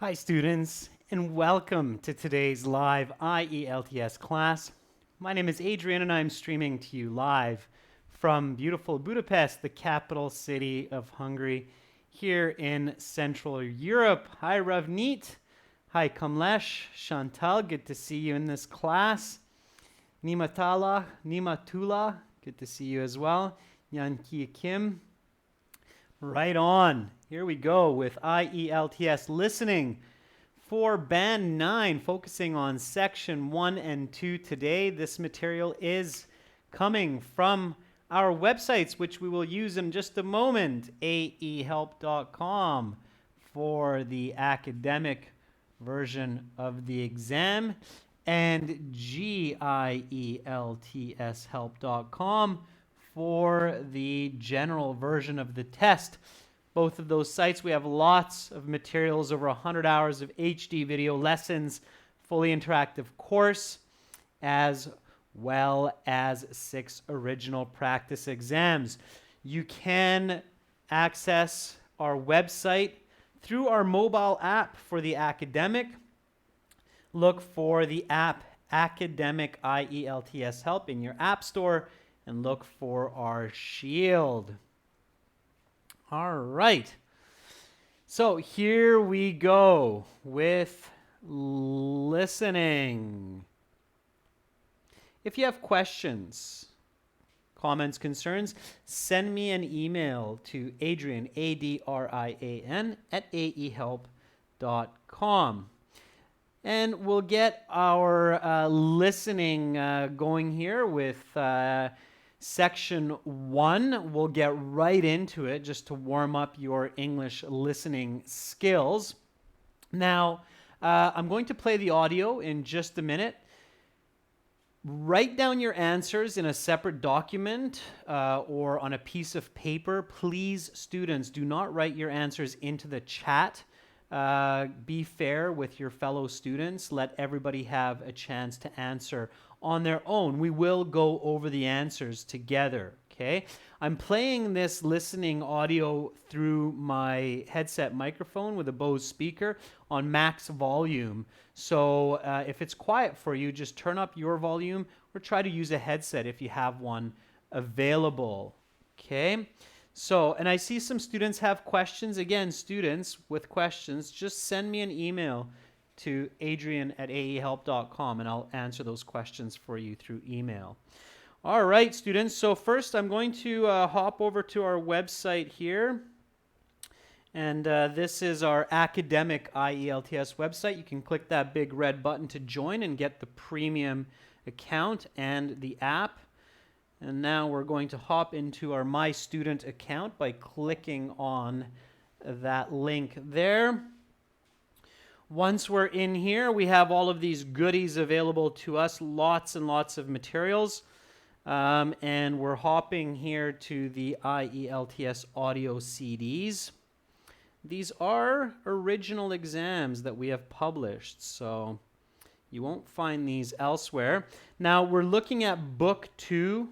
Hi students, and welcome to today's live IELTS class. My name is Adrian and I'm streaming to you live from beautiful Budapest, the capital city of Hungary, here in Central Europe. Hi Ravneet, hi Kamlesh, Chantal, good to see you in this class. Nimatula, good to see you as well. Yanki Kim, right on. Here we go with IELTS listening for Band 9, focusing on Section 1 and 2 today. This material is coming from our websites, which we will use in just a moment, aehelp.com for the academic version of the exam, and gieltshelp.com for the general version of the test. Both of those sites, we have lots of materials, over 100 hours of HD video lessons, fully interactive course, as well as 6 original practice exams. You can access our website through our mobile app for the academic. Look for the app Academic IELTS Help in your app store and look for our shield. All right. So here we go with listening. If you have questions, comments, concerns, send me an email to Adrian, Adrian, at aehelp.com. And we'll get our listening going here with Section 1. We'll get right into it just to warm up your English listening skills. Now, I'm going to play the audio in just a minute. Write down your answers in a separate document or on a piece of paper. Please, students, do not write your answers into the chat. Be fair with your fellow students. Let everybody have a chance to answer on their own. We will go over the answers together, okay? I'm playing this listening audio through my headset microphone with a Bose speaker on max volume. So if it's quiet for you, just turn up your volume or try to use a headset if you have one available, okay? So, and I see some students have questions. Again, students with questions, just send me an email to adrian@aehelp.com and I'll answer those questions for you through email. All right, students. So first I'm going to hop over to our website here. And this is our academic IELTS website. You can click that big red button to join and get the premium account and the app. And now we're going to hop into our My Student account by clicking on that link there. Once we're in here, we have all of these goodies available to us, lots and lots of materials. And we're hopping here to the IELTS audio CDs. These are original exams that we have published, so you won't find these elsewhere. Now we're looking at Book 2,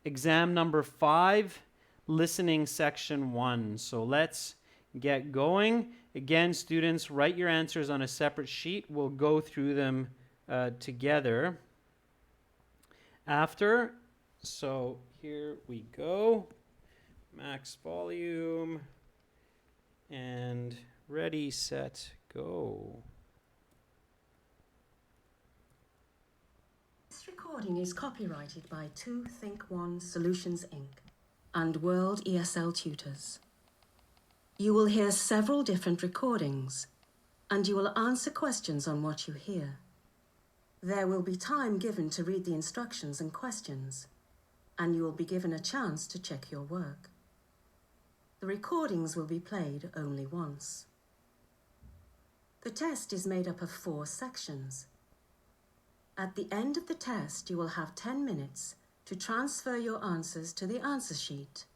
exam number 5, listening section 1. So let's get going. Again, students, write your answers on a separate sheet. We'll go through them together after. So here we go. Max volume. And ready, set, go. This recording is copyrighted by 2Think1 Solutions Inc. and World ESL Tutors. You will hear several different recordings, and you will answer questions on what you hear. There will be time given to read the instructions and questions, and you will be given a chance to check your work. The recordings will be played only once. The test is made up of 4 sections. At the end of the test, you will have 10 minutes to transfer your answers to the answer sheet.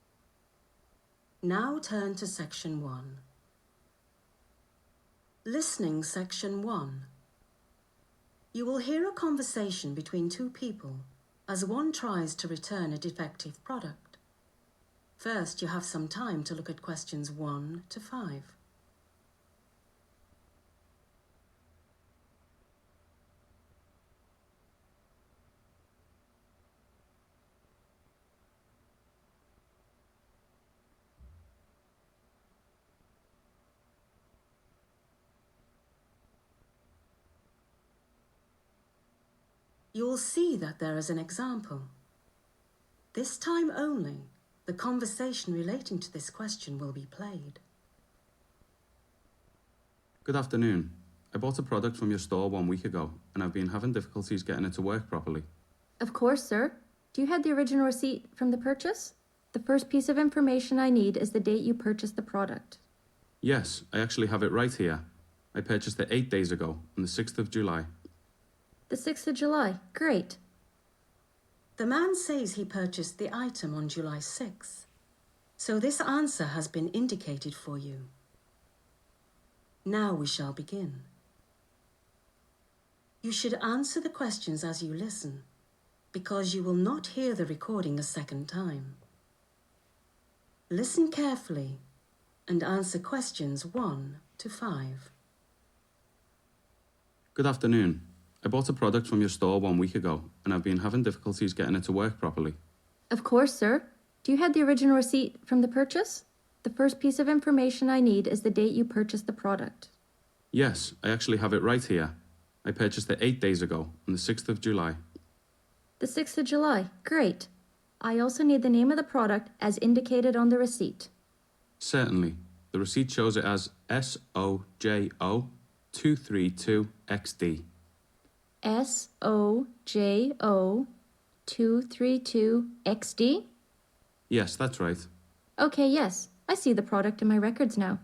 Now turn to Section 1. Listening Section 1. You will hear a conversation between 2 people as one tries to return a defective product. First, you have some time to look at questions 1 to 5. You'll see that there is an example. This time only, the conversation relating to this question will be played. Good afternoon. I bought a product from your store 1 week ago, and I've been having difficulties getting it to work properly. Of course, sir. Do you have the original receipt from the purchase? The first piece of information I need is the date you purchased the product. Yes, I actually have it right here. I purchased it 8 days ago, on the 6th of July. The 6th of July. Great. The man says he purchased the item on July 6th, so this answer has been indicated for you. Now we shall begin. You should answer the questions as you listen, because you will not hear the recording a second time. Listen carefully and answer questions 1 to 5. Good afternoon. I bought a product from your store 1 week ago, and I've been having difficulties getting it to work properly. Of course, sir. Do you have the original receipt from the purchase? The first piece of information I need is the date you purchased the product. Yes, I actually have it right here. I purchased it 8 days ago, on the 6th of July. The 6th of July. Great. I also need the name of the product as indicated on the receipt. Certainly. The receipt shows it as SOJO 232XD. SOJO 232XD? Yes, that's right. Okay, yes. I see the product in my records now.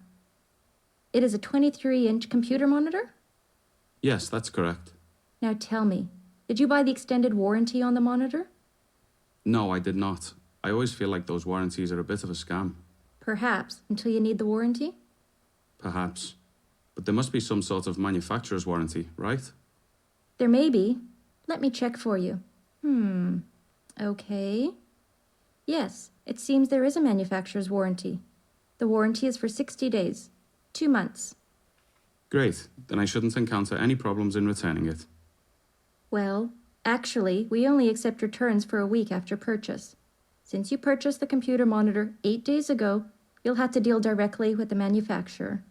It is a 23-inch computer monitor? Yes, that's correct. Now tell me, did you buy the extended warranty on the monitor? No, I did not. I always feel like those warranties are a bit of a scam. Perhaps, until you need the warranty? Perhaps. But there must be some sort of manufacturer's warranty, right? There may be. Let me check for you. Okay. Yes, it seems there is a manufacturer's warranty. The warranty is for 60 days, 2 months. Great. Then I shouldn't encounter any problems in returning it. Well, actually, we only accept returns for a week after purchase. Since you purchased the computer monitor 8 days ago, you'll have to deal directly with the manufacturer.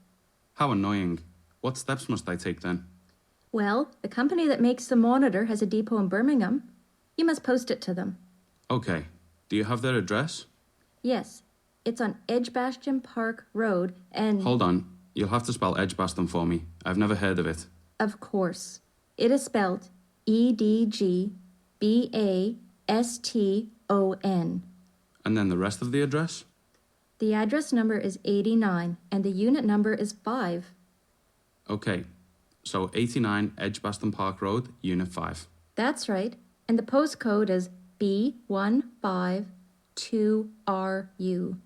How annoying. What steps must I take then? Well, the company that makes the monitor has a depot in Birmingham. You must post it to them. Okay. Do you have their address? Yes, it's on Edgbaston Park Road and... Hold on. You'll have to spell Edgbaston for me. I've never heard of it. Of course. It is spelled Edgbaston. And then the rest of the address? The address number is 89 and the unit number is 5. Okay. So 89 Edgbaston Park Road, Unit 5. That's right. And the postcode is B152RU.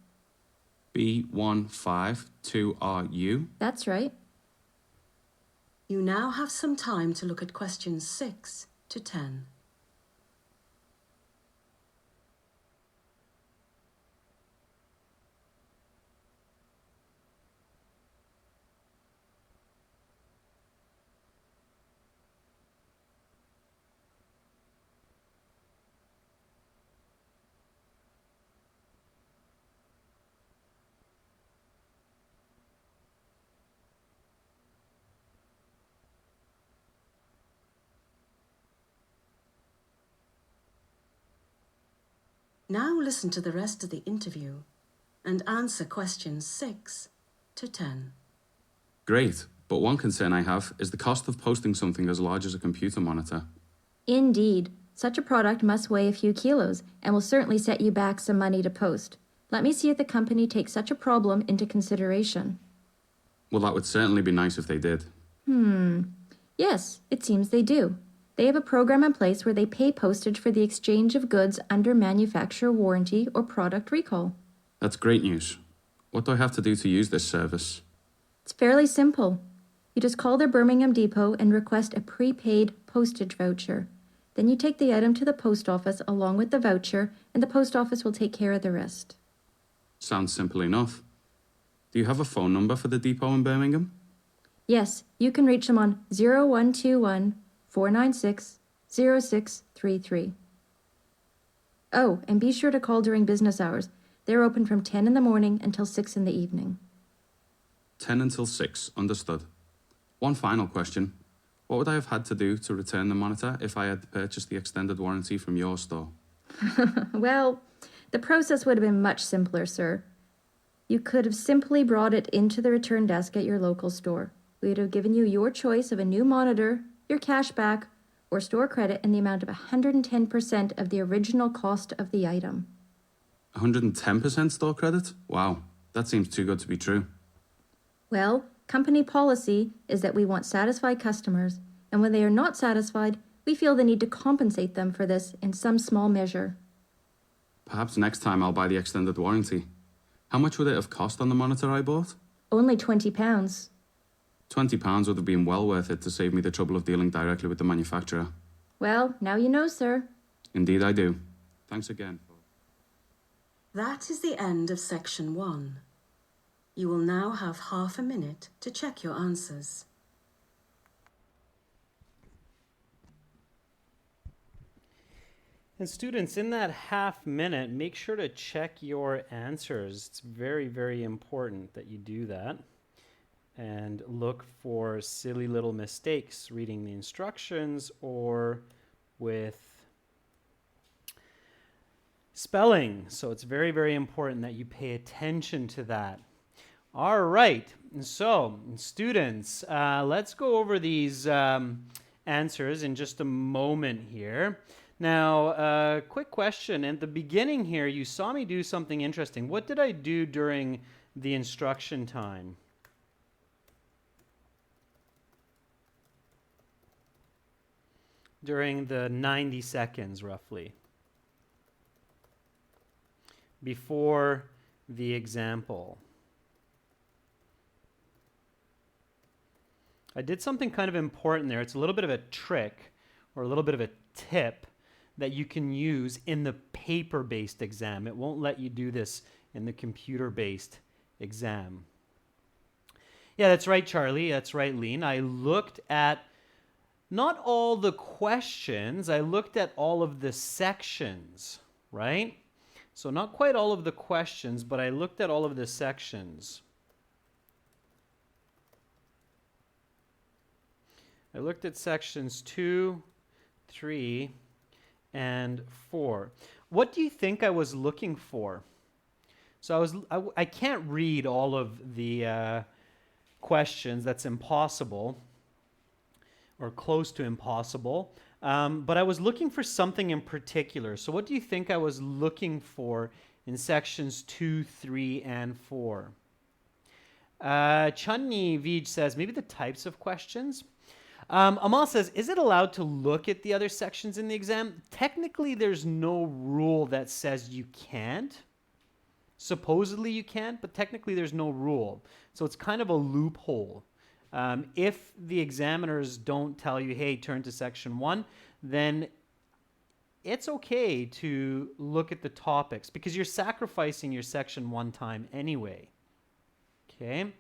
B152RU? That's right. You now have some time to look at questions 6 to 10. Now listen to the rest of the interview and answer questions 6 to 10. Great. But one concern I have is the cost of posting something as large as a computer monitor. Indeed. Such a product must weigh a few kilos and will certainly set you back some money to post. Let me see if the company takes such a problem into consideration. Well, that would certainly be nice if they did. Yes, it seems they do. They have a program in place where they pay postage for the exchange of goods under manufacturer warranty or product recall. That's great news. What do I have to do to use this service? It's fairly simple. You just call their Birmingham depot and request a prepaid postage voucher. Then you take the item to the post office along with the voucher, and the post office will take care of the rest. Sounds simple enough. Do you have a phone number for the depot in Birmingham? Yes, you can reach them on 0121 496 0633. Oh, and be sure to call during business hours. They're open from 10 in the morning until 6 in the evening. 10 until 6, understood. One final question. What would I have had to do to return the monitor if I had purchased the extended warranty from your store? Well, the process would have been much simpler, sir. You could have simply brought it into the return desk at your local store. We would have given you your choice of a new monitor, your cash back, or store credit in the amount of 110% of the original cost of the item. 110% store credit? Wow, that seems too good to be true. Well, company policy is that we want satisfied customers, and when they are not satisfied, we feel the need to compensate them for this in some small measure. Perhaps next time I'll buy the extended warranty. How much would it have cost on the monitor I bought? Only £20. £20 would have been well worth it to save me the trouble of dealing directly with the manufacturer. Well, now you know, sir. Indeed I do. Thanks again. That is the end of section 1. You will now have half a minute to check your answers. And students, in that half minute, make sure to check your answers. It's very, very important that you do that. And look for silly little mistakes reading the instructions or with spelling. So it's very, very important that you pay attention to that. All right. So students, let's go over these answers in just a moment here. Now, quick question. At the beginning here, you saw me do something interesting. What did I do during the instruction time? During the 90 seconds, roughly, before the example. I did something kind of important there. It's a little bit of a trick or a little bit of a tip that you can use in the paper-based exam. It won't let you do this in the computer-based exam. Yeah, that's right, Charlie. That's right, Lean. I looked at not all the questions, I looked at all of the sections, right? So not quite all of the questions, but I looked at all of the sections. I looked at sections 2, 3, and 4. What do you think I was looking for? So I can't read all of the questions. That's impossible, or close to impossible. But I was looking for something in particular. So what do you think I was looking for in sections 2, 3, and 4? Chunni Vij says, maybe the types of questions. Amal says, is it allowed to look at the other sections in the exam? Technically, there's no rule that says you can't. Supposedly you can't, but technically there's no rule. So it's kind of a loophole. If the examiners don't tell you, hey, turn to section 1, then it's okay to look at the topics because you're sacrificing your section 1 time anyway. Okay?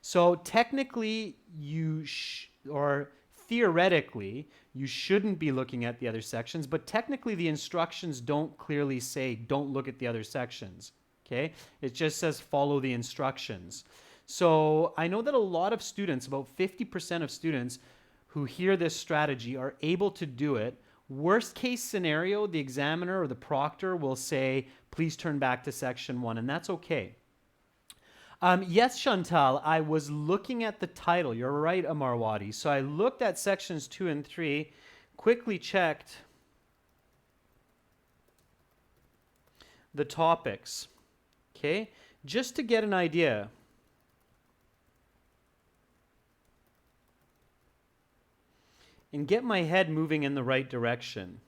So technically or theoretically, you shouldn't be looking at the other sections, but technically the instructions don't clearly say don't look at the other sections. Okay? It just says follow the instructions. So I know that a lot of students, about 50% of students who hear this strategy are able to do it. Worst case scenario, the examiner or the proctor will say, please turn back to section 1, and that's okay. Yes, Chantal, I was looking at the title. You're right, Amarwadi. So I looked at sections 2 and 3, quickly checked the topics, okay, just to get an idea. And get my head moving in the right direction.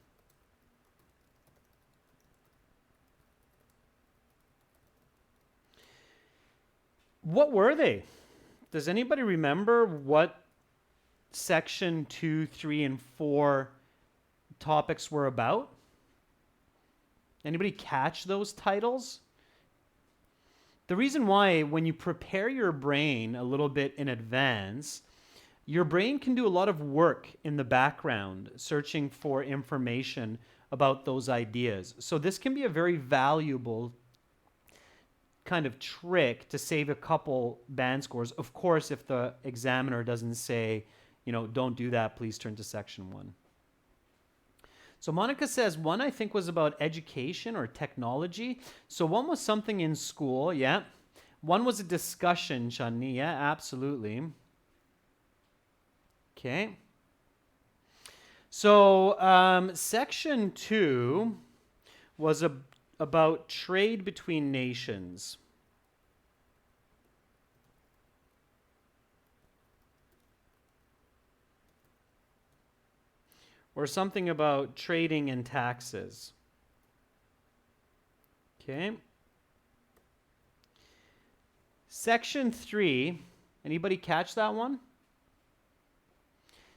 What were they? Does anybody remember what section 2, 3, and 4 topics were about? Anybody catch those titles? The reason why, when you prepare your brain a little bit in advance, your brain can do a lot of work in the background, searching for information about those ideas. So this can be a very valuable kind of trick to save a couple band scores. Of course, if the examiner doesn't say, don't do that. Please turn to section 1. So Monica says 1, I think, was about education or technology. So 1 was something in school, yeah. 1 was a discussion, Shani, yeah, absolutely. Okay. So section 2 was about trade between nations. Or something about trading and taxes. Okay. Section 3, anybody catch that one?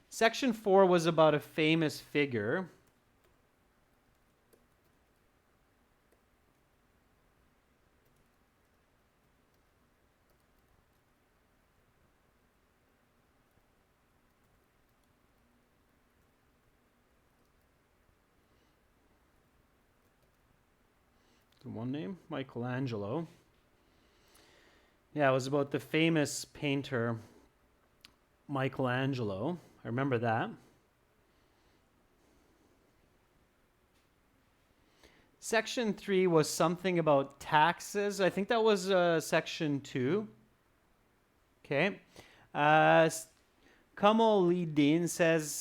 Section 4 was about a famous figure. The one name, Michelangelo. Yeah, it was about the famous painter Michelangelo. I remember that. Section 3 was something about taxes. I think that was section 2. Okay. Kamal Lee Dean says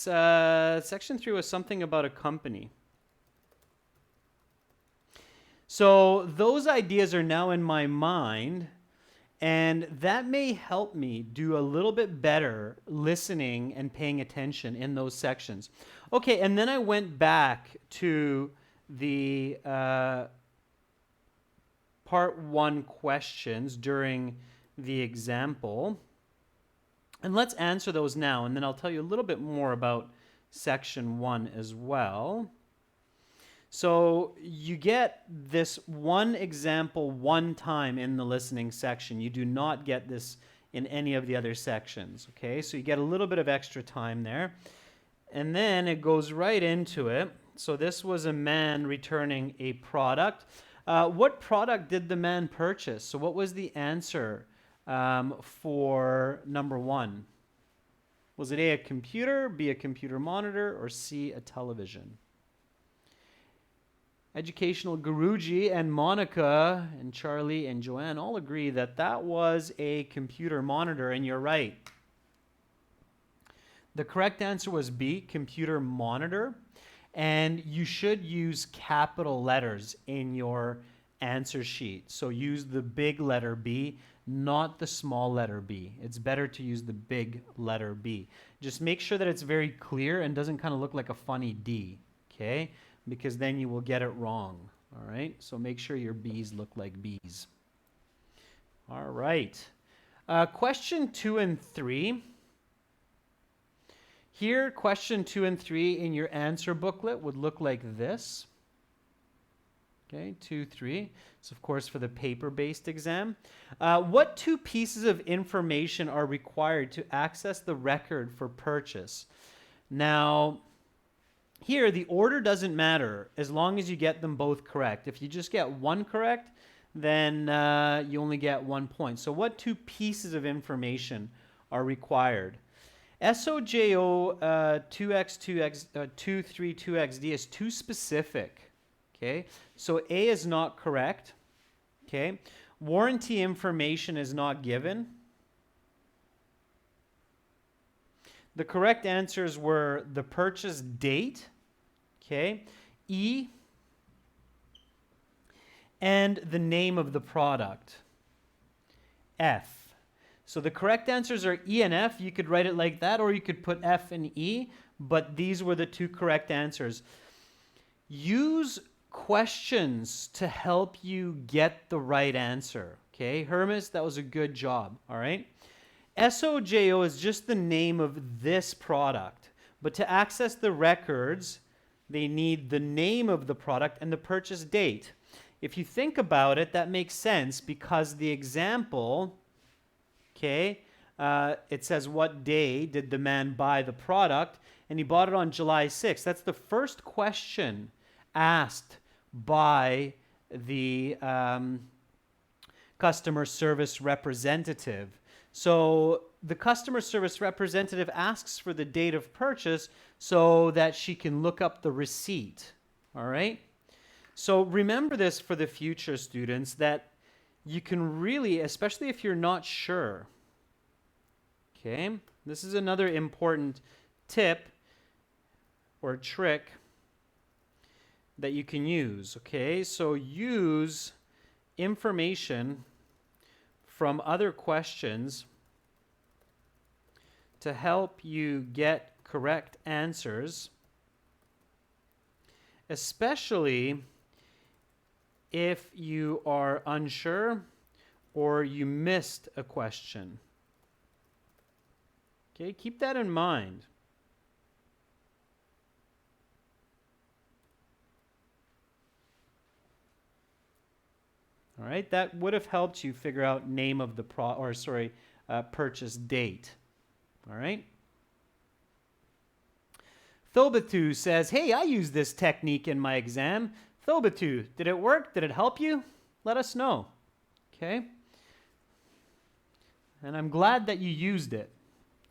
section 3 was something about a company. So those ideas are now in my mind, and that may help me do a little bit better listening and paying attention in those sections. Okay, and then I went back to the part 1 questions during the example. And let's answer those now, and then I'll tell you a little bit more about section 1 as well. So you get this one example one time in the listening section. You do not get this in any of the other sections, okay? So you get a little bit of extra time there. And then it goes right into it. So this was a man returning a product. What product did the man purchase? So what was the answer for number 1? Was it A, a computer, B, a computer monitor, or C, a television? Educational Guruji and Monica and Charlie and Joanne all agree that that was a computer monitor, and you're right. The correct answer was B, computer monitor, and you should use capital letters in your answer sheet. So use the big letter B, not the small letter b. It's better to use the big letter B. Just make sure that it's very clear and doesn't kind of look like a funny D, okay? Because then you will get it wrong, all right? So make sure your B's look like B's. All right. Question 2 and 3. Here, question 2 and 3 in your answer booklet would look like this. Okay, 2, 3. It's, of course, for the paper-based exam. What 2 pieces of information are required to access the record for purchase? Now, here, the order doesn't matter as long as you get them both correct. If you just get one correct, then you only get 1 point. So what 2 pieces of information are required? SOJO 232XD is too specific. Okay, so A is not correct. Okay, warranty information is not given. The correct answers were the purchase date, okay, E, and the name of the product, F. So the correct answers are E and F. You could write it like that, or you could put F and E, but these were the 2 correct answers. Use questions to help you get the right answer, okay? Hermes, that was a good job, all right? SOJO is just the name of this product, but to access the records, they need the name of the product and the purchase date. If you think about it, that makes sense because the example, okay, it says what day did the man buy the product, and he bought it on July 6th. That's the first question asked by the customer service representative. So the customer service representative asks for the date of purchase so that she can look up the receipt. All right? So remember this for the future, students, that you can really, especially if you're not sure, okay? This is another important tip or trick that you can use, okay? So use information from other questions to help you get correct answers, especially if you are unsure or you missed a question. Okay, keep that in mind. All right, that would have helped you figure out name of the purchase date. All right. Thobatu says, hey, I used this technique in my exam. Thobatu, did it work? Did it help you? Let us know. Okay. And I'm glad that you used it.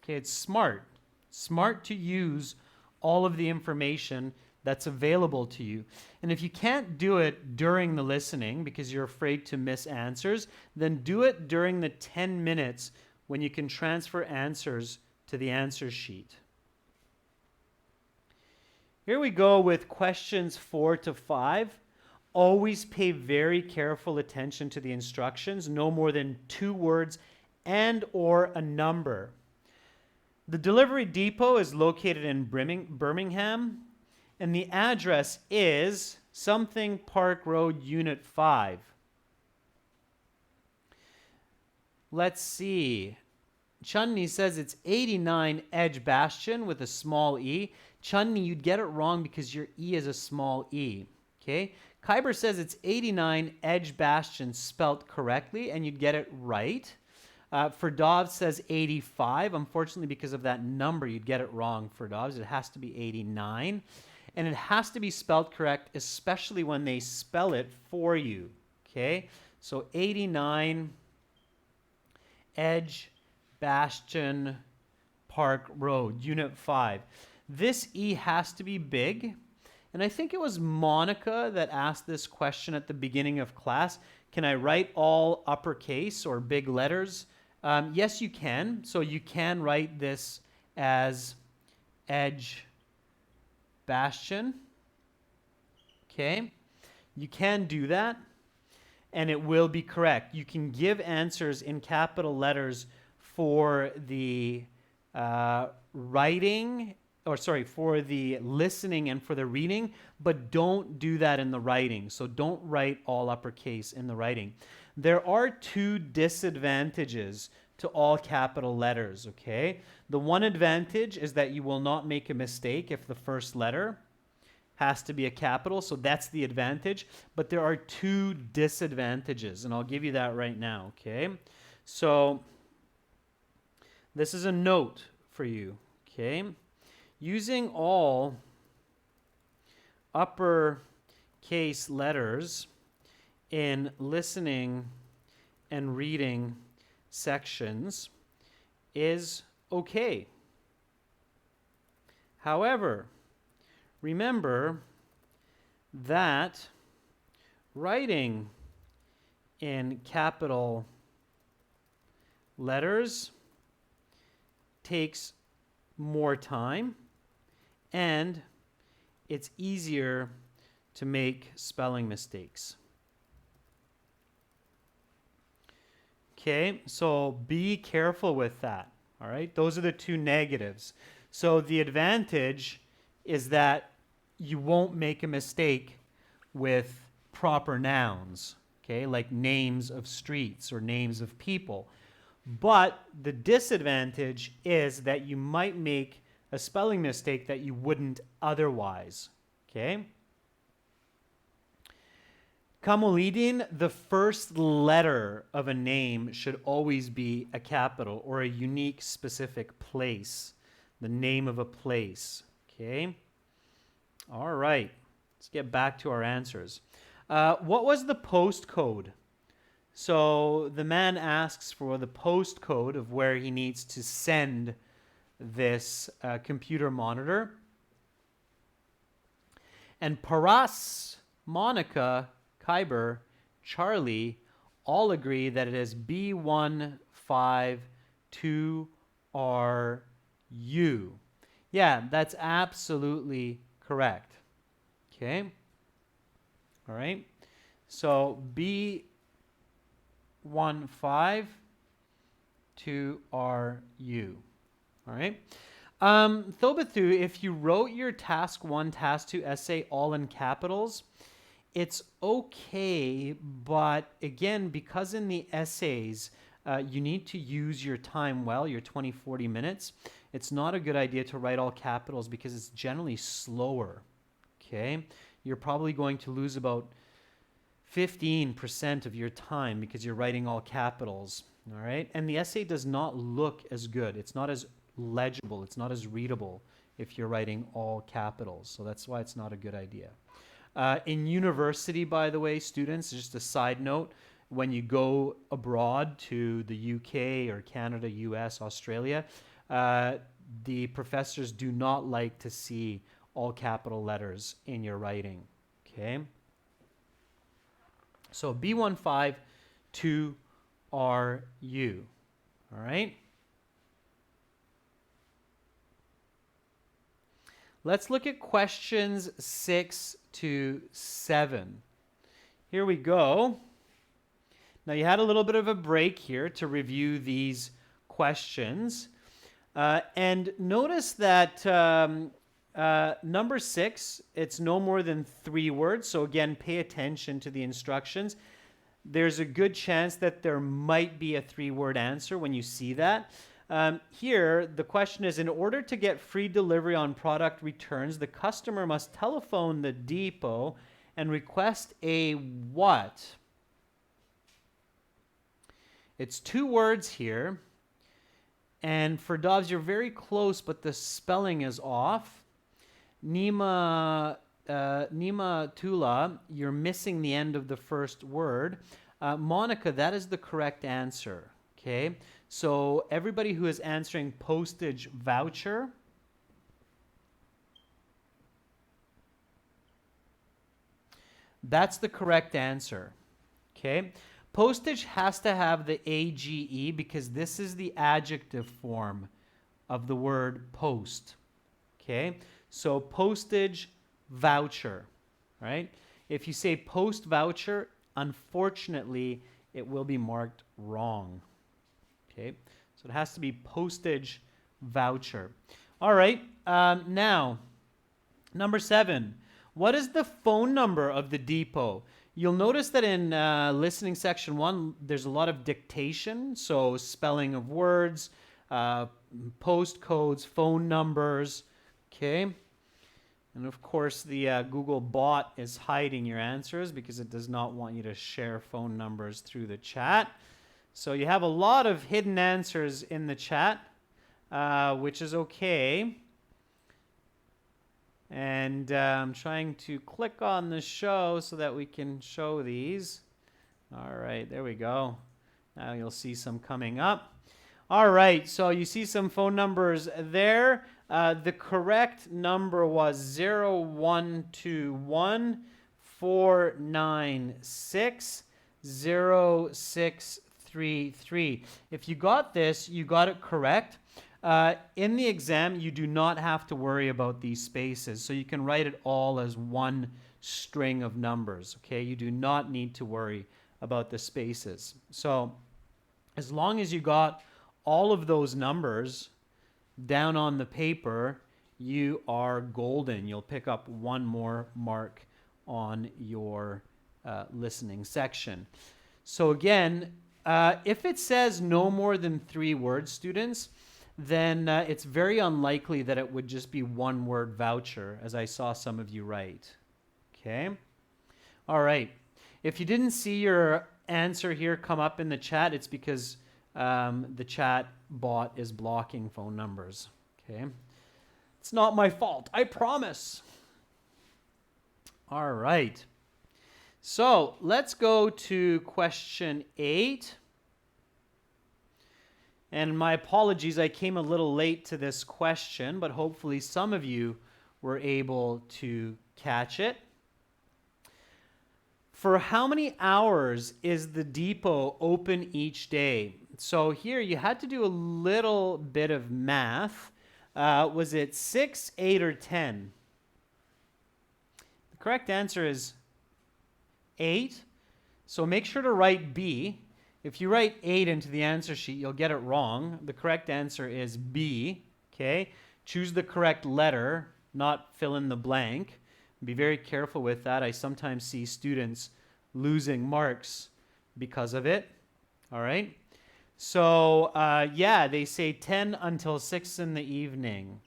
Okay, it's smart. Smart to use all of the information that's available to you. And if you can't do it during the listening because you're afraid to miss answers, then do it during the 10 minutes when you can transfer answers to the answer sheet. Here we go with questions 4 to 5. Always pay very careful attention to the instructions, no more than 2 words and or a number. The delivery depot is located in Birmingham, and the address is something Park Road, Unit 5. Let's see. Chunni says it's 89 Edge Bastion with a small e. Chunni, you'd get it wrong because your e is a small e. Okay? Kyber says it's 89 Edge Bastion spelt correctly, and you'd get it right. Ferdov says 85. Unfortunately, because of that number, you'd get it wrong, Ferdov. It has to be 89. And it has to be spelled correct, especially when they spell it for you. Okay? So 89 Edge Bastion Park Road, Unit 5. This E has to be big. And I think it was Monica that asked this question at the beginning of class. Can I write all uppercase or big letters? Yes, you can. So you can write this as Edge Bastion. Okay. You can do that, and it will be correct. You can give answers in capital letters for the for the listening and for the reading, but don't do that in the writing. So don't write all uppercase in the writing. There are 2 disadvantages to all capital letters, okay? The one advantage is that you will not make a mistake if the first letter has to be a capital, so that's the advantage. But there are 2 disadvantages, and I'll give you that right now, okay? So this is a note for you, okay? Using all uppercase letters in listening and reading sections is okay. However, remember that writing in capital letters takes more time, and it's easier to make spelling mistakes. Okay, so be careful with that. All right, those are the 2 negatives. So the advantage is that you won't make a mistake with proper nouns, okay, like names of streets or names of people. But the disadvantage is that you might make a spelling mistake that you wouldn't otherwise, okay? Kamolidin, the first letter of a name should always be a capital or a unique specific place, the name of a place, okay? All right, let's get back to our answers. What was the postcode? So the man asks for the postcode of where he needs to send this computer monitor. And Paras, Monica, Kyber, Charlie all agree that it is B152RU. Yeah, that's absolutely correct. Okay. All right. So B152RU. All right. Thobathu, if you wrote your task 1, task 2 essay all in capitals, it's okay, but again, because in the essays, you need to use your time well, your 20, 40 minutes, it's not a good idea to write all capitals because it's generally slower, okay? You're probably going to lose about 15% of your time because you're writing all capitals, all right? And the essay does not look as good. It's not as legible. It's not as readable if you're writing all capitals. So that's why it's not a good idea. In university, by the way, students, just a side note, when you go abroad to the UK or Canada, US, Australia, the professors do not like to see all capital letters in your writing, okay? So B152RU, all right? Let's look at questions 6 to 7. Here we go. Now you had a little bit of a break here to review these questions. And notice that number 6, it's no more than 3 words. So again, pay attention to the instructions. There's a good chance that there might be a 3-word answer when you see that. Here, the question is, in order to get free delivery on product returns, the customer must telephone the depot and request a what? It's 2 words here. And for Dobbs, you're very close, but the spelling is off. Nima Tula, you're missing the end of the first word. Monica, that is the correct answer. Okay, so everybody who is answering postage voucher, that's the correct answer. Okay, postage has to have the AGE because this is the adjective form of the word post. Okay, so postage voucher, right? If you say post voucher, unfortunately, it will be marked wrong. Okay, so it has to be postage voucher. All right, now, number 7. What is the phone number of the depot? You'll notice that in listening section 1, there's a lot of dictation, so spelling of words, postcodes, phone numbers, okay? And of course, the Google bot is hiding your answers because it does not want you to share phone numbers through the chat. So you have a lot of hidden answers in the chat, which is okay. And I'm trying to click on the show so that we can show these. All right, there we go. Now you'll see some coming up. All right, so you see some phone numbers there. The correct number was 0121 496 0633. If you got this, you got it correct. In the exam, you do not have to worry about these spaces, so you can write it all as one string of numbers, okay? You do not need to worry about the spaces. So as long as you got all of those numbers down on the paper, you are golden. You'll pick up one more mark on your listening section. So again, if it says no more than 3 words, students, then it's very unlikely that it would just be 1 word voucher, as I saw some of you write. Okay? All right. If you didn't see your answer here come up in the chat, it's because the chat bot is blocking phone numbers. Okay? It's not my fault, I promise. All right. So let's go to question 8. And my apologies, I came a little late to this question, but hopefully some of you were able to catch it. For how many hours is the depot open each day? So here you had to do a little bit of math. Was it 6, 8, or 10? The correct answer is 8. So make sure to write B. If you write 8 into the answer sheet, you'll get it wrong. The correct answer is B. Okay? Choose the correct letter, not fill in the blank. Be very careful with that. I sometimes see students losing marks because of it. All right? So, yeah, they say 10 until 6 in the evening.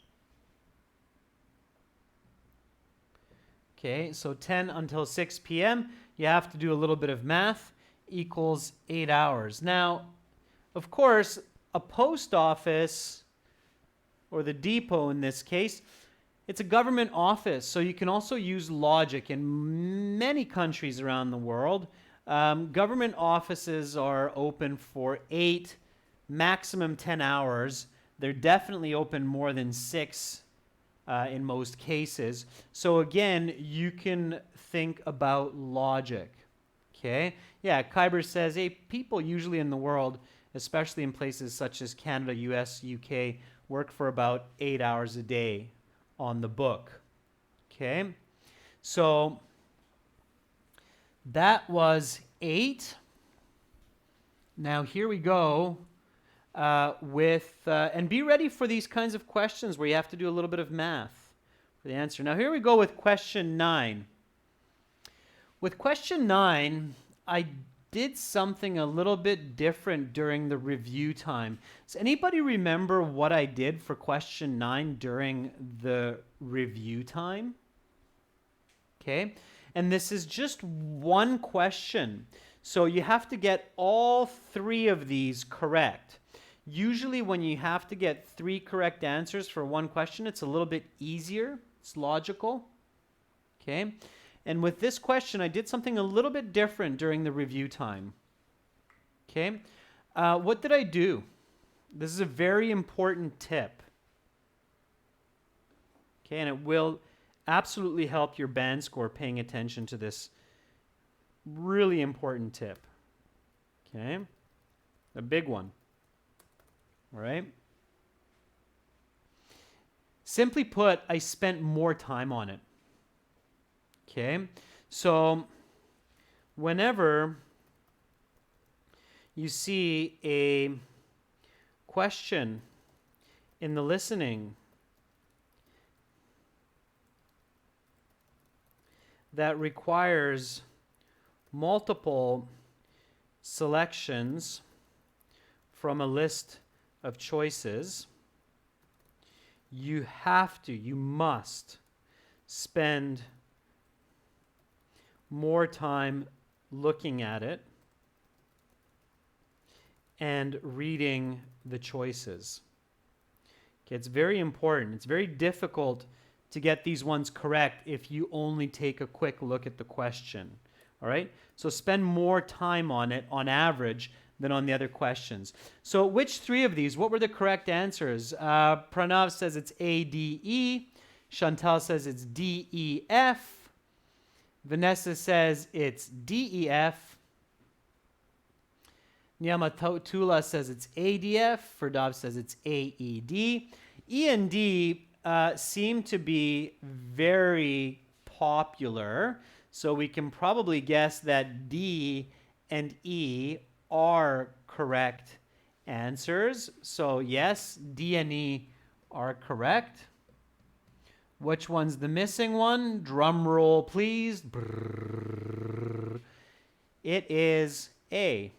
Okay, so 10 until 6 p.m. You have to do a little bit of math. Equals 8 hours. Now, of course, a post office, or the depot in this case, it's a government office, so you can also use logic. In many countries around the world, government offices are open for 8, maximum 10 hours. They're definitely open more than 6 in most cases. So again, you can think about logic. Okay? Yeah, Kyber says, hey, people usually in the world, especially in places such as Canada, US, UK, work for about 8 hours a day on the book. Okay? So that was 8. Now here we go and be ready for these kinds of questions where you have to do a little bit of math for the answer. Now here we go with question 9. With question 9, I did something a little bit different during the review time. Does anybody remember what I did for question 9 during the review time? Okay, and this is just one question. So you have to get all 3 of these correct. Usually when you have to get 3 correct answers for one question, it's a little bit easier. It's logical. Okay. And with this question, I did something a little bit different during the review time. Okay, what did I do? This is a very important tip. Okay, and it will absolutely help your band score paying attention to this really important tip. Okay, a big one. All right. Simply put, I spent more time on it. Okay, so whenever you see a question in the listening that requires multiple selections from a list of choices, you must spend more time looking at it and reading the choices. Okay, it's very important. It's very difficult to get these ones correct if you only take a quick look at the question. All right? So spend more time on it on average than on the other questions. So which 3 of these, what were the correct answers? Pranav says it's A, D, E. Chantal says it's D, E, F. Vanessa says it's DEF. Nyamatula says it's ADF. Ferdov says it's AED. E and D seem to be very popular, so we can probably guess that D and E are correct answers. So yes, D and E are correct. Which one's the missing one? Drum roll, please. Brrr. It is A.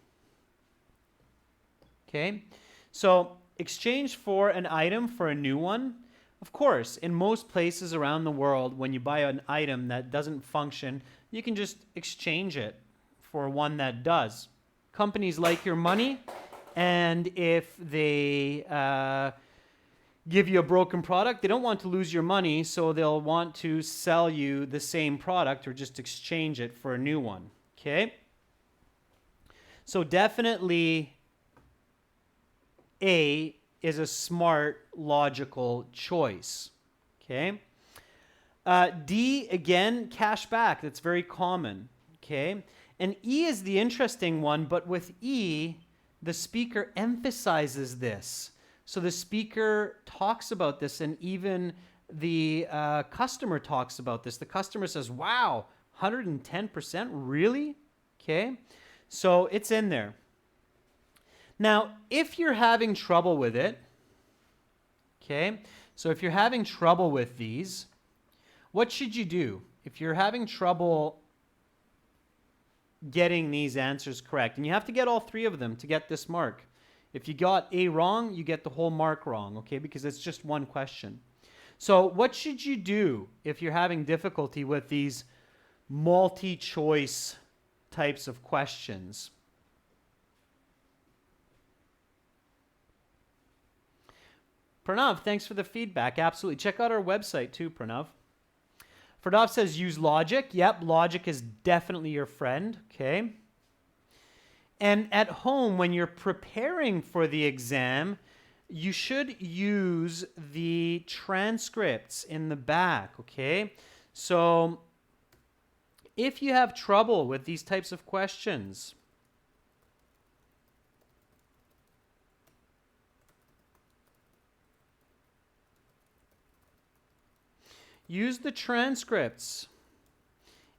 Okay, so exchange for an item for a new one. Of course, in most places around the world, when you buy an item that doesn't function, you can just exchange it for one that does. Companies like your money, and if they give you a broken product, they don't want to lose your money, so they'll want to sell you the same product or just exchange it for a new one. Okay? So definitely A is a smart, logical choice. Okay? D, again, cash back. That's very common. Okay? And E is the interesting one, but with E, the speaker emphasizes this. So the speaker talks about this, and even the customer talks about this. The customer says, wow, 110%? Really? Okay? So it's in there. Now, if you're having trouble with it, okay, so if you're having trouble with these, what should you do? If you're having trouble getting these answers correct, and you have to get all three of them to get this mark. If you got A wrong, you get the whole mark wrong, okay, because it's just one question. So what should you do if you're having difficulty with these multi-choice types of questions? Pranav, thanks for the feedback. Absolutely. Check out our website too, Pranav. Ferdov says use logic. Yep, logic is definitely your friend. Okay. And at home, when you're preparing for the exam, you should use the transcripts in the back. Okay. So if you have trouble with these types of questions, use the transcripts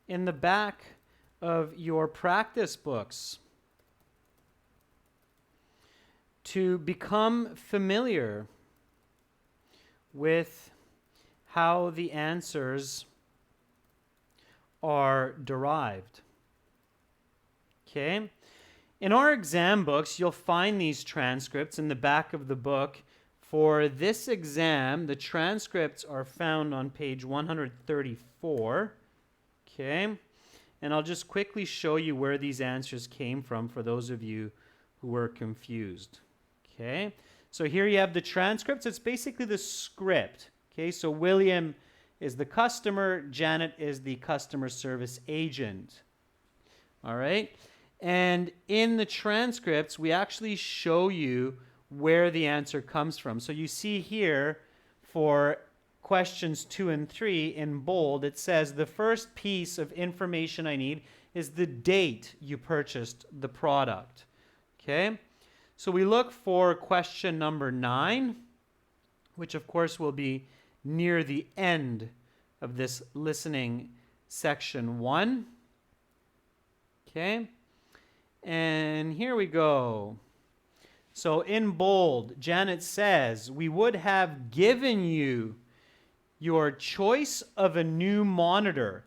in the back of your practice books to become familiar with how the answers are derived. Okay? In our exam books, you'll find these transcripts in the back of the book. For this exam, the transcripts are found on page 134. Okay? And I'll just quickly show you where these answers came from for those of you who were confused. Okay? So here you have the transcripts. It's basically the script. Okay? So William is the customer. Janet is the customer service agent. All right? And in the transcripts, we actually show you where the answer comes from. So you see here for questions 2 and 3 in bold, it says the first piece of information I need is the date you purchased the product. Okay? So we look for question number 9, which of course will be near the end of this listening section 1. Okay? And here we go. So in bold, Janet says, we would have given you your choice of a new monitor.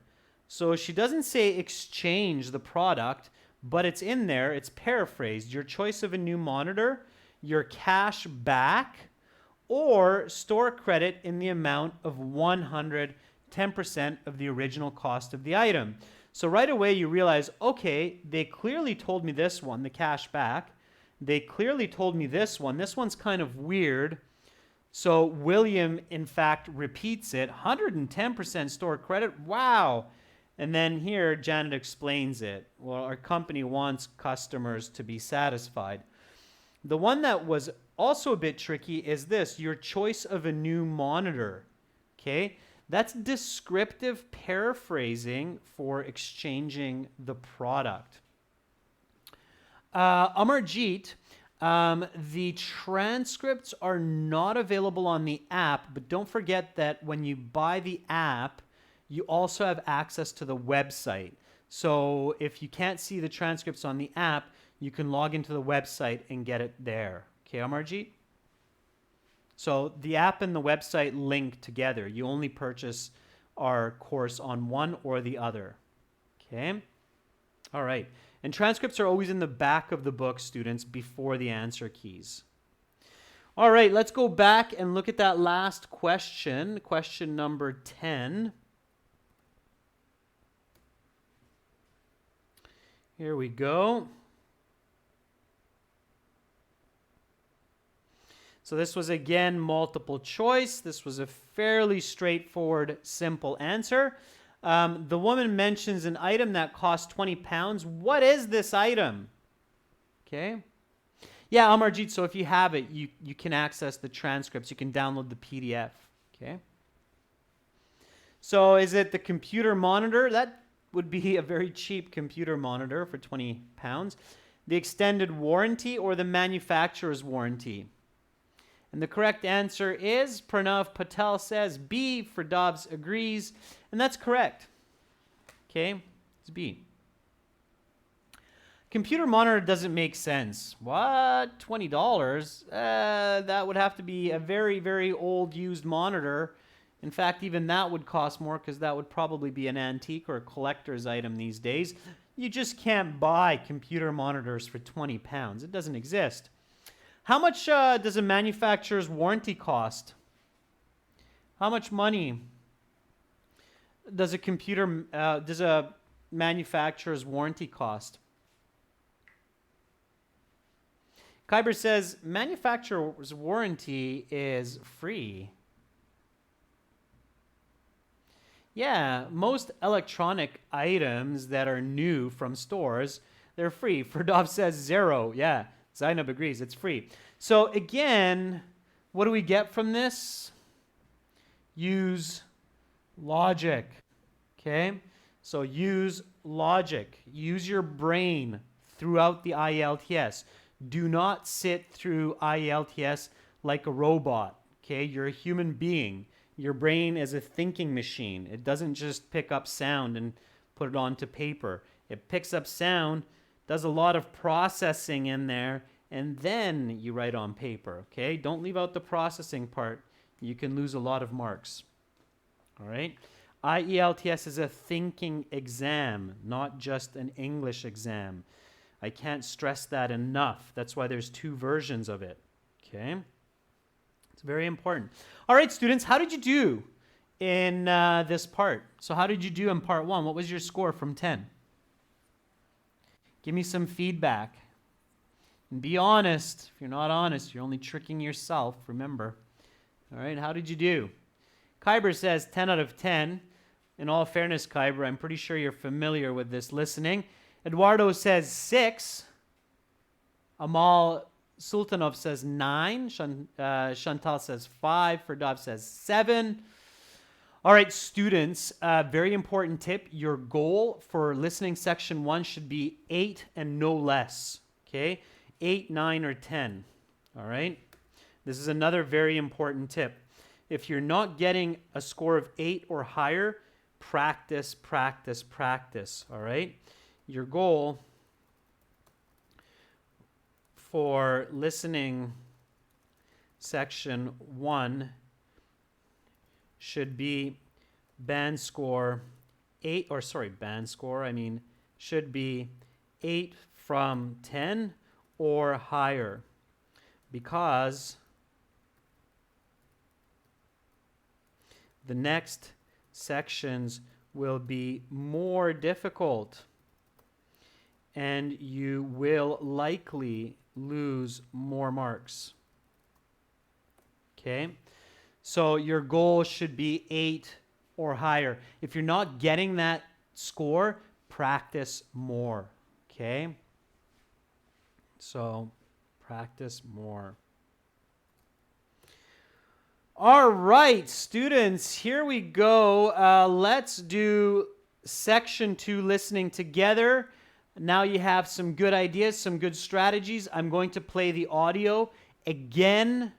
So she doesn't say exchange the product, but it's in there. It's paraphrased. Your choice of a new monitor, your cash back, or store credit in the amount of 110% of the original cost of the item. So right away you realize, okay, they clearly told me this one, the cash back. They clearly told me this one. This one's kind of weird. So William, in fact, repeats it. 110% store credit. Wow. And then here, Janet explains it. Well, our company wants customers to be satisfied. The one that was also a bit tricky is this, your choice of a new monitor. Okay? That's descriptive paraphrasing for exchanging the product. Amarjeet, the transcripts are not available on the app, but don't forget that when you buy the app, you also have access to the website. So if you can't see the transcripts on the app, you can log into the website and get it there. Okay, Amarjeet? So the app and the website link together. You only purchase our course on one or the other. Okay? All right. And transcripts are always in the back of the book, students, before the answer keys. All right, let's go back and look at that last question, question number 10. Here we go. So this was again multiple choice. This was a fairly straightforward, simple answer. The woman mentions an item that costs £20. What is this item? Okay. Yeah, Amarjeet, so if you have it, you can access the transcripts. You can download the PDF. Okay. So is it the computer monitor? That would be a very cheap computer monitor for £20. The extended warranty or the manufacturer's warranty? And the correct answer is, Pranav Patel says B. For Dobbs agrees, and that's correct. Okay, it's B. Computer monitor doesn't make sense. What? $20? That would have to be a very, very old used monitor. In fact, even that would cost more because that would probably be an antique or a collector's item these days. You just can't buy computer monitors for £20. It doesn't exist. How much does a manufacturer's warranty cost? How much money does a manufacturer's warranty cost? Kyber says manufacturer's warranty is free. Yeah, most electronic items that are new from stores, they're free. Ferdov says 0. Yeah. Zainab agrees, it's free. So again, what do we get from this? Use logic, okay? So use logic. Use your brain throughout the IELTS. Do not sit through IELTS like a robot, okay? You're a human being. Your brain is a thinking machine. It doesn't just pick up sound and put it onto paper. It picks up sound, does a lot of processing in there, and then you write on paper, okay? Don't leave out the processing part. You can lose a lot of marks, all right? IELTS is a thinking exam, not just an English exam. I can't stress that enough. That's why there's 2 versions of it, okay? It's very important. All right, students, how did you do in this part? So how did you do in part 1? What was your score from 10? Give me some feedback. And be honest. If you're not honest, you're only tricking yourself, remember. All right, how did you do? Kyber says 10 out of 10. In all fairness, Kyber, I'm pretty sure you're familiar with this listening. Eduardo says 6. Amal Sultanov says 9. Chantal says 5. Ferdov says 7. All right, students, very important tip. Your goal for listening section 1 should be 8 and no less, okay? 8, 9, or 10, all right? This is another very important tip. If you're not getting a score of 8 or higher, practice, practice, practice, all right? Your goal for listening section 1 should be should be 8 from 10 or higher, because the next sections will be more difficult and you will likely lose more marks. Okay? So your goal should be 8 or higher. If you're not getting that score, practice more. Okay? So practice more. All right, students, here we go. Let's do section 2 listening together. Now you have some good ideas, some good strategies. I'm going to play the audio. Again,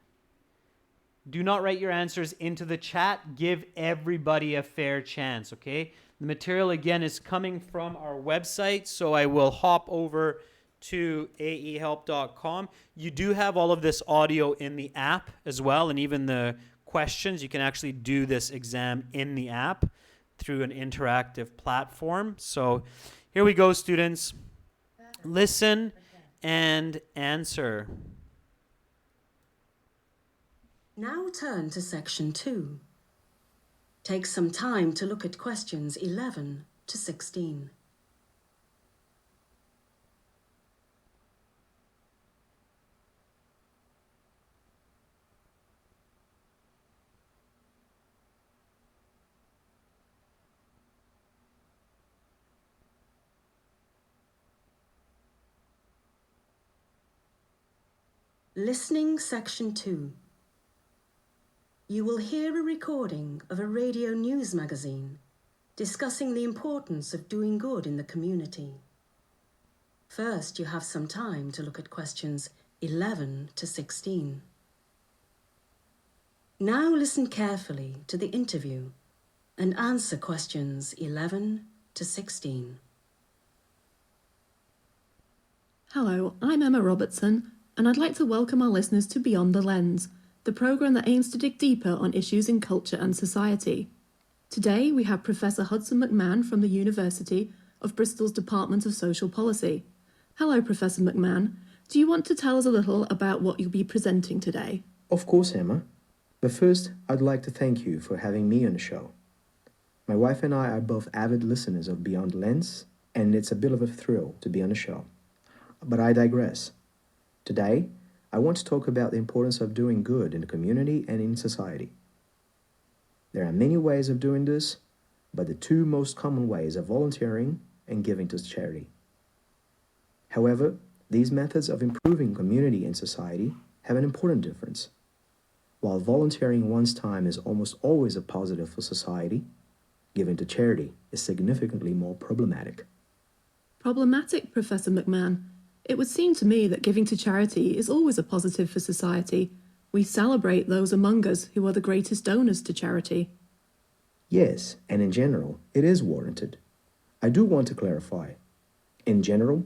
do not write your answers into the chat. Give everybody a fair chance, okay? The material, again, is coming from our website, so I will hop over to aehelp.com. You do have all of this audio in the app as well, and even the questions. You can actually do this exam in the app through an interactive platform. So here we go, students. Listen and answer. Now turn to section 2. Take some time to look at questions 11 to 16. Listening Section 2. You will hear a recording of a radio news magazine discussing the importance of doing good in the community. First, you have some time to look at questions 11 to 16. Now listen carefully to the interview and answer questions 11 to 16. Hello, I'm Emma Robertson, and I'd like to welcome our listeners to Beyond the Lens, the programme that aims to dig deeper on issues in culture and society. Today, we have Professor Hudson McMahon from the University of Bristol's Department of Social Policy. Hello, Professor McMahon. Do you want to tell us a little about what you'll be presenting today? Of course, Emma. But first, I'd like to thank you for having me on the show. My wife and I are both avid listeners of Beyond Lens, and it's a bit of a thrill to be on the show. But I digress. Today, I want to talk about the importance of doing good in the community and in society. There are many ways of doing this, but the two most common ways are volunteering and giving to charity. However, these methods of improving community and society have an important difference. While volunteering one's time is almost always a positive for society, giving to charity is significantly more problematic. Problematic, Professor McMahon. It would seem to me that giving to charity is always a positive for society. We celebrate those among us who are the greatest donors to charity. Yes, and in general, it is warranted. I do want to clarify. In general,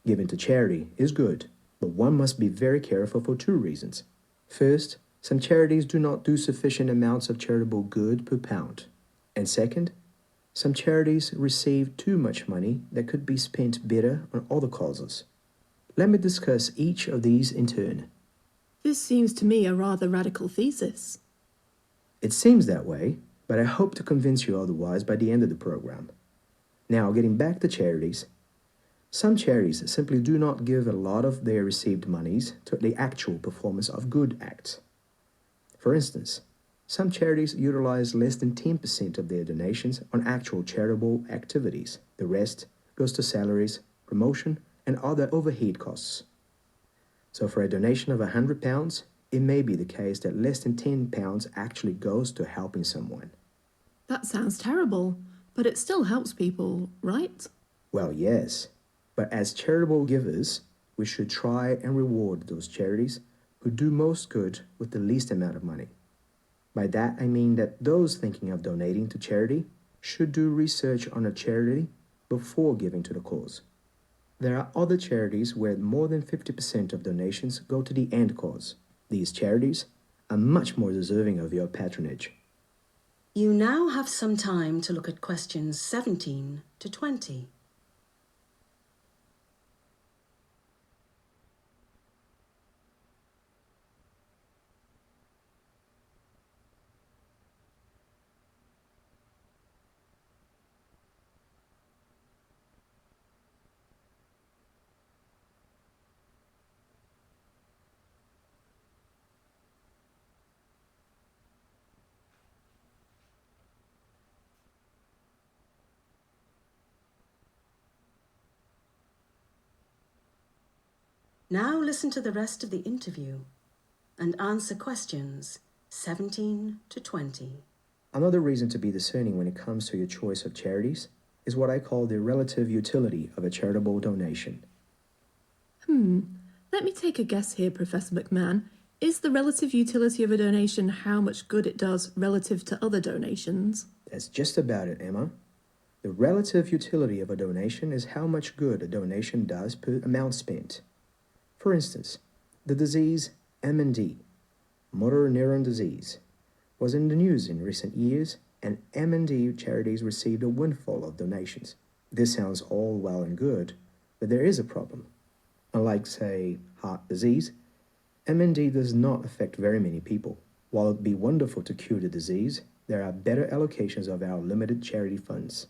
giving to charity is good, but one must be very careful for two reasons. First, some charities do not do sufficient amounts of charitable good per pound. And second, some charities receive too much money that could be spent better on other causes. Let me discuss each of these in turn. This seems to me a rather radical thesis. It seems that way, but I hope to convince you otherwise by the end of the program. Now, getting back to charities. Some charities simply do not give a lot of their received monies to the actual performance of good acts. For instance, some charities utilize less than 10% of their donations on actual charitable activities. The rest goes to salaries, promotion, and other overhead costs. So for a donation of £100, it may be the case that less than £10 actually goes to helping someone. That sounds terrible, but it still helps people, right? Well, yes, but as charitable givers, we should try and reward those charities who do most good with the least amount of money. By that, I mean that those thinking of donating to charity should do research on a charity before giving to the cause. There are other charities where more than 50% of donations go to the end cause. These charities are much more deserving of your patronage. You now have some time to look at questions 17 to 20. Now listen to the rest of the interview and answer questions 17 to 20. Another reason to be discerning when it comes to your choice of charities is what I call the relative utility of a charitable donation. Let me take a guess here, Professor McMahon. Is the relative utility of a donation how much good it does relative to other donations? That's just about it, Emma. The relative utility of a donation is how much good a donation does per amount spent. For instance, the disease MND, motor neuron disease, was in the news in recent years, and MND charities received a windfall of donations. This sounds all well and good, but there is a problem. Unlike, say, heart disease, MND does not affect very many people. While it would be wonderful to cure the disease, there are better allocations of our limited charity funds.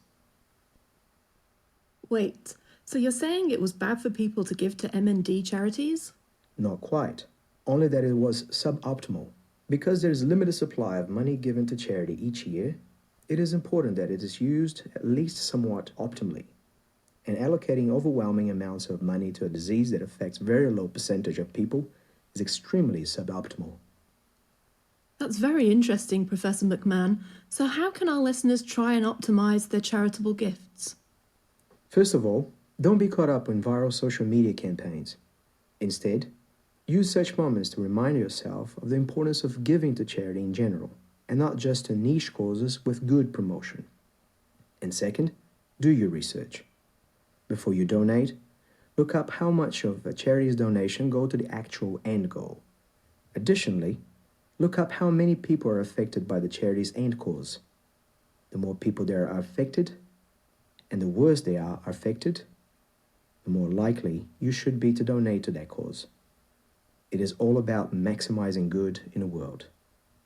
Wait, so you're saying it was bad for people to give to MND charities? Not quite, only that it was suboptimal. Because there is limited supply of money given to charity each year, it is important that it is used at least somewhat optimally. And allocating overwhelming amounts of money to a disease that affects very low percentage of people is extremely suboptimal. That's very interesting, Professor McMahon. So, how can our listeners try and optimize their charitable gifts? First of all, don't be caught up in viral social media campaigns. Instead, use such moments to remind yourself of the importance of giving to charity in general, and not just to niche causes with good promotion. And second, do your research. Before you donate, look up how much of a charity's donation go to the actual end goal. Additionally, look up how many people are affected by the charity's end cause. The more people there are affected, and the worse they are affected, the more likely you should be to donate to that cause. It is all about maximizing good in the world.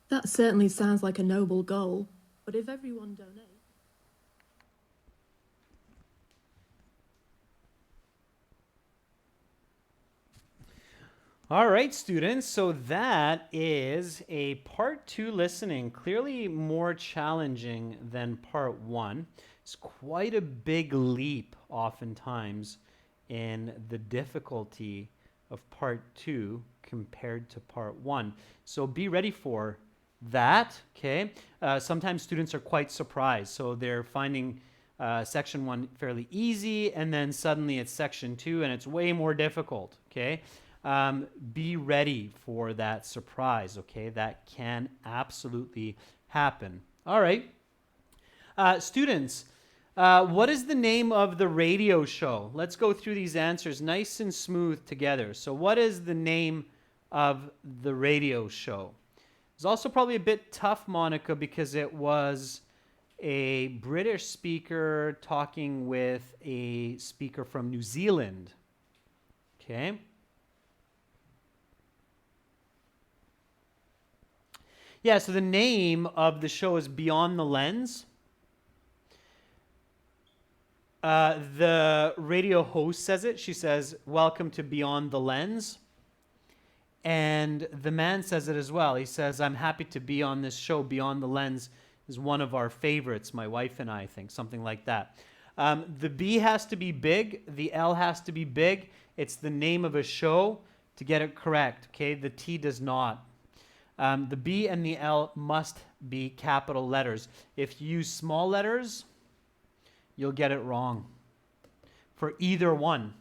That certainly sounds like a noble goal, but if everyone donates... All right, students, so that is a part 2 listening, clearly more challenging than part 1. It's quite a big leap oftentimes in the difficulty of part 2 compared to part 1. So be ready for that, okay? Sometimes students are quite surprised, so they're finding section 1 fairly easy, and then suddenly it's section 2 and it's way more difficult, okay? Be ready for that surprise, okay? That can absolutely happen. All right. Students, what is the name of the radio show? Let's go through these answers nice and smooth together. So what is the name of the radio show? It's also probably a bit tough, Monica, because it was a British speaker talking with a speaker from New Zealand. Okay. Yeah, so the name of the show is Beyond the Lens. The radio host says it. She says, "Welcome to Beyond the Lens." And the man says it as well. He says, "I'm happy to be on this show. Beyond the Lens is one of our favorites, my wife and I think," something like that. The B has to be big. The L has to be big. It's the name of a show to get it correct, okay? The T does not. The B and the L must be capital letters. If you use small letters, you'll get it wrong for either one.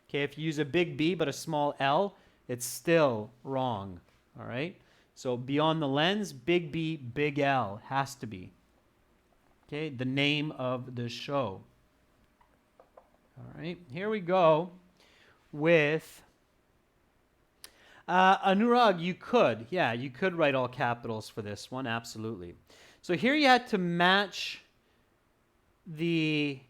Okay, if you use a big B but a small L, it's still wrong. All right, so Beyond the Lens, big B, big L has to be. Okay, the name of the show. All right, here we go with Anurag. You could write all capitals for this one, absolutely. So here you had to match the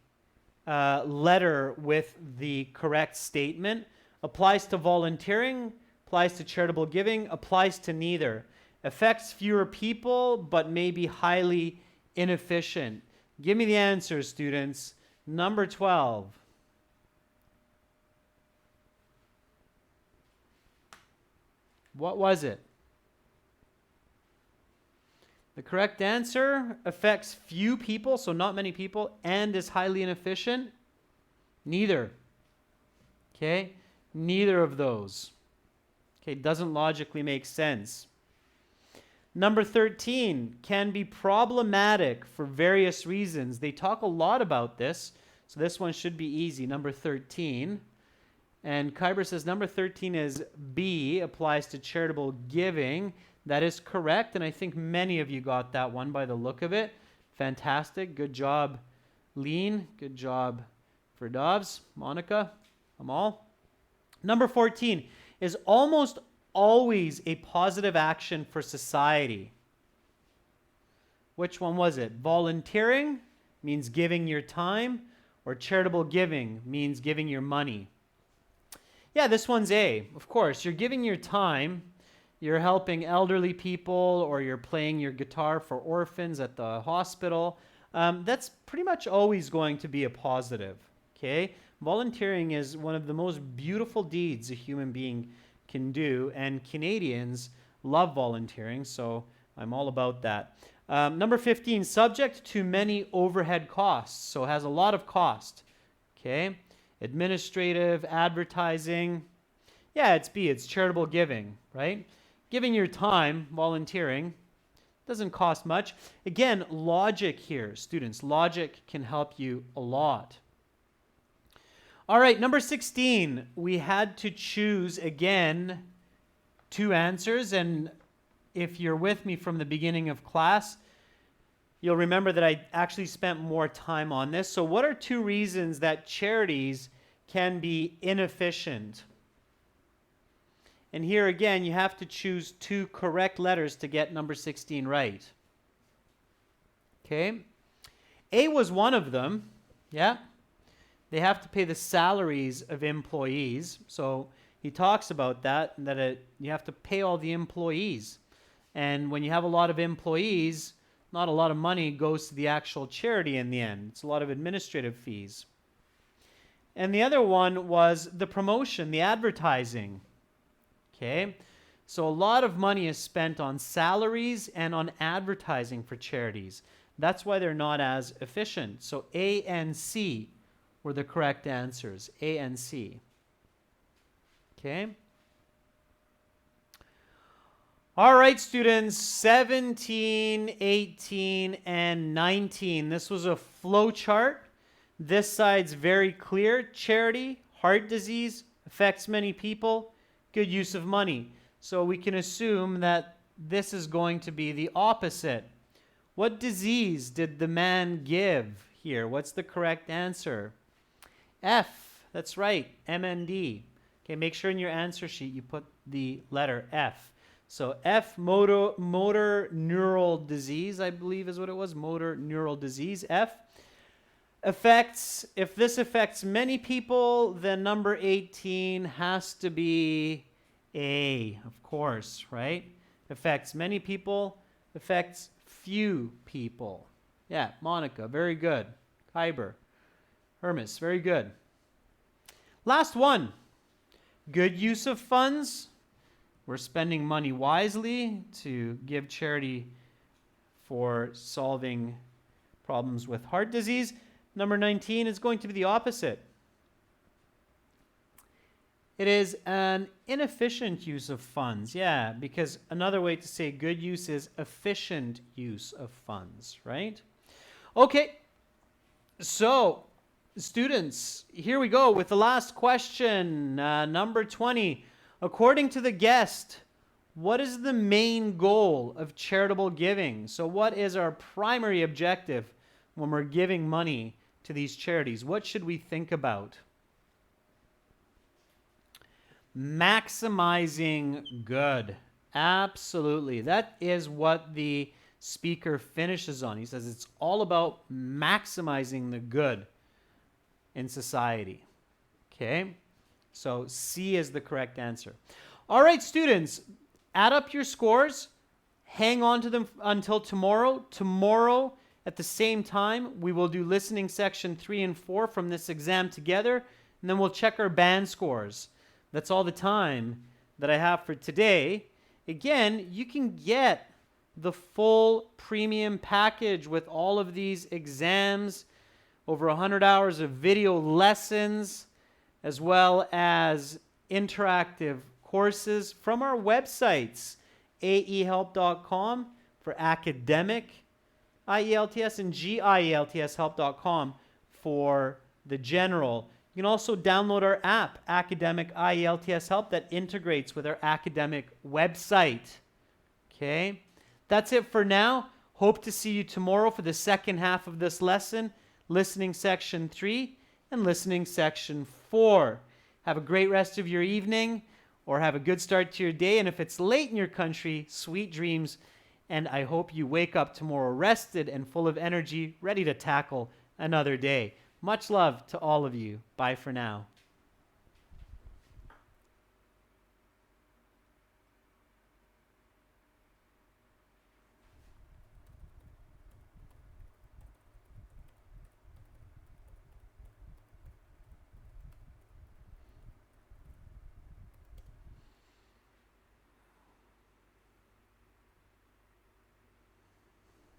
letter with the correct statement. Applies to volunteering, applies to charitable giving, applies to neither. Affects fewer people, but may be highly inefficient. Give me the answers, students. Number 12. What was it? The correct answer affects few people, so not many people, and is highly inefficient. Neither. Okay? Neither of those. Okay, doesn't logically make sense. Number 13, can be problematic for various reasons. They talk a lot about this, so this one should be easy. Number 13. And Kyber says number 13 is B, applies to charitable giving. That is correct, and I think many of you got that one by the look of it. Fantastic. Good job, Lean. Good job for Dobbs, Monica, Amal. Number 14 is almost always a positive action for society. Which one was it? Volunteering means giving your time, or charitable giving means giving your money. Yeah, this one's A. Of course, you're giving your time, you're helping elderly people, or you're playing your guitar for orphans at the hospital. That's pretty much always going to be a positive, okay? Volunteering is one of the most beautiful deeds a human being can do, and Canadians love volunteering, so I'm all about that. Number 15, subject to many overhead costs, so has a lot of cost, okay? Administrative, advertising. Yeah, it's B. It's charitable giving, right? Giving your time, volunteering, doesn't cost much. Again, logic here, students. Logic can help you a lot. All right, number 16. We had to choose, again, 2 answers. And if you're with me from the beginning of class, you'll remember that I actually spent more time on this. So what are 2 reasons that charities can be inefficient? And here again, you have to choose 2 correct letters to get number 16 right. Okay? A was one of them. Yeah? They have to pay the salaries of employees. So he talks about that you have to pay all the employees. And when you have a lot of employees, not a lot of money goes to the actual charity in the end. It's a lot of administrative fees. And the other one was the promotion, the advertising. Okay? So a lot of money is spent on salaries and on advertising for charities. That's why they're not as efficient. So A and C were the correct answers. A and C. Okay? All right, students, 17, 18, and 19. This was a flow chart. This side's very clear. Charity, heart disease, affects many people, good use of money. So we can assume that this is going to be the opposite. What disease did the man give here? What's the correct answer? F, that's right, MND. Okay, make sure in your answer sheet you put the letter F. So F, motor neural disease, I believe is what it was, motor neural disease, F. Affects, if this affects many people, then number 18 has to be A, of course, right? Affects many people, affects few people. Yeah, Monica, very good. Kyber, Hermes, very good. Last one, good use of funds. We're spending money wisely to give charity for solving problems with heart disease. Number 19 is going to be the opposite. It is an inefficient use of funds. Yeah, because another way to say good use is efficient use of funds, right? Okay, so students, here we go with the last question, number 20. According to the guest, what is the main goal of charitable giving? So what is our primary objective when we're giving money to these charities? What should we think about? Maximizing good. Absolutely. That is what the speaker finishes on. He says it's all about maximizing the good in society. Okay? So C is the correct answer. All right, students, add up your scores. Hang on to them until tomorrow. Tomorrow, at the same time, we will do listening section 3 and 4 from this exam together, and then we'll check our band scores. That's all the time that I have for today. Again, you can get the full premium package with all of these exams, over 100 hours of video lessons, as well as interactive courses from our websites, aehelp.com for academic IELTS and gieltshelp.com for the general. You can also download our app, Academic IELTS Help, that integrates with our academic website. Okay, that's it for now. Hope to see you tomorrow for the second half of this lesson, listening section 3 and listening section 4. Have a great rest of your evening, or have a good start to your day. And if it's late in your country, sweet dreams. And I hope you wake up tomorrow rested and full of energy, ready to tackle another day. Much love to all of you. Bye for now.